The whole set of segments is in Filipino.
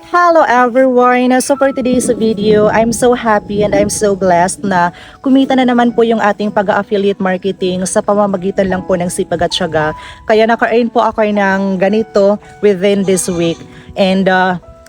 Hello everyone! So for today's video, I'm so happy and I'm so blessed na kumita na naman po yung ating pag-affiliate marketing sa pamamagitan lang po ng sipag at tiyaga. Kaya naka-earn po ako ng ganito within this week. And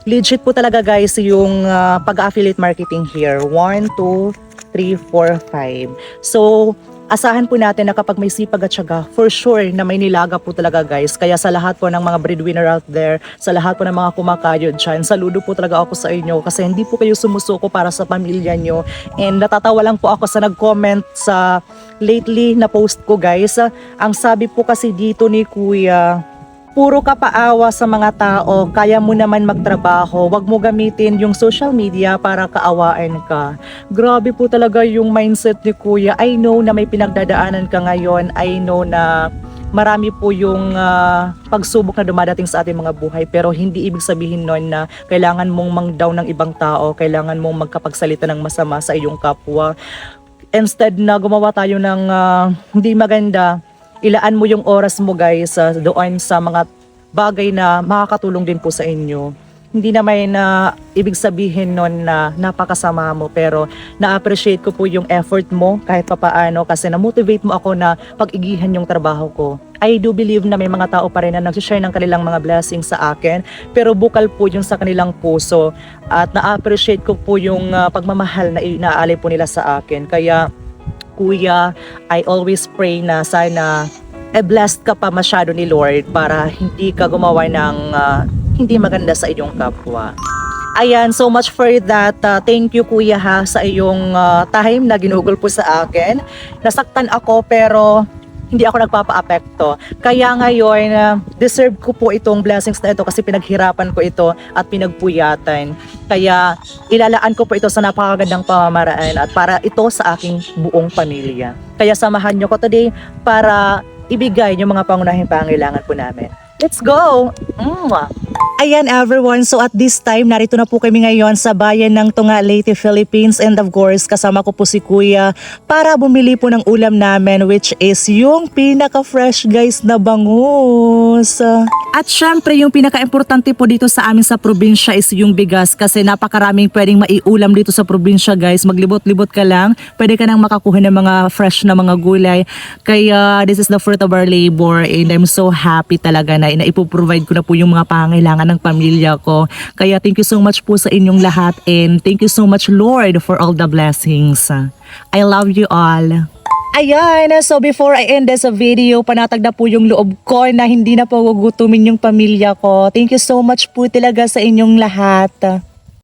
legit po talaga guys yung pag-affiliate marketing here. 1, 2, 3, 4, 5. So asahan po natin na kapag may sipag at tiyaga, for sure na may nilaga po talaga guys. Kaya sa lahat po ng mga breadwinner out there, sa lahat po ng mga kumakayod dyan, saludo po talaga ako sa inyo kasi hindi po kayo sumusuko para sa pamilya nyo. And natatawa lang po ako sa nag-comment sa lately na post ko guys. Ang sabi po kasi dito ni Kuya, puro ka paawa sa mga tao, kaya mo naman magtrabaho, wag mo gamitin yung social media para kaawaan ka. Grabe po talaga yung mindset ni Kuya. I know na may pinagdadaanan ka ngayon. I know na marami po yung pagsubok na dumadating sa ating mga buhay, pero hindi ibig sabihin nun na kailangan mong mang-down ng ibang tao, kailangan mong magkapagsalita ng masama sa iyong kapwa. Instead na gumawa tayo ng hindi maganda, ilaan mo yung oras mo guys doon sa mga bagay na makakatulong din po sa inyo. Hindi naman na ibig sabihin nun na napakasama mo, pero na-appreciate ko po yung effort mo kahit papaano kasi na-motivate mo ako na pag-igihan yung trabaho ko. I do believe na may mga tao pa rin na nag-share ng kanilang mga blessings sa akin, pero bukal po yung sa kanilang puso at na-appreciate ko po yung pagmamahal na inaalay po nila sa akin. Kaya Kuya, I always pray na sana blessed ka pa masyado ni Lord para hindi ka gumawa ng hindi maganda sa iyong kapwa. Ayan, so much for that. Thank you Kuya ha sa iyong time na ginugol po sa akin. Nasaktan ako pero hindi ako nagpapa-apekto. Kaya ngayon, deserve ko po itong blessings na ito kasi pinaghirapan ko ito at pinagpuyatan. Kaya ilalaan ko po ito sa napakagandang pamamaraan at para ito sa aking buong pamilya. Kaya samahan nyo ko today para ibigay yung mga pangunahing pangailangan po namin. Let's go! Ayan everyone, so at this time, narito na po kami ngayon sa bayan ng Tunga, Leyte, Philippines. And of course, kasama ko po si Kuya para bumili po ng ulam namin, which is yung pinaka-fresh guys na bangus. At syempre, yung pinaka-importante po dito sa amin sa probinsya is yung bigas kasi napakaraming pwedeng maiulam dito sa probinsya guys. Maglibot-libot ka lang, pwede ka nang makakuha ng mga fresh na mga gulay. Kaya this is the fruit of our labor and I'm so happy talaga na ipoprovide ko na po yung mga pangailangan ng pamilya ko. Kaya thank you so much po sa inyong lahat and thank you so much Lord for all the blessings. I love you all. Ayan, so before I end this video, panatag na po yung loob ko na hindi na po gugutumin yung pamilya ko. Thank you so much po talaga sa inyong lahat.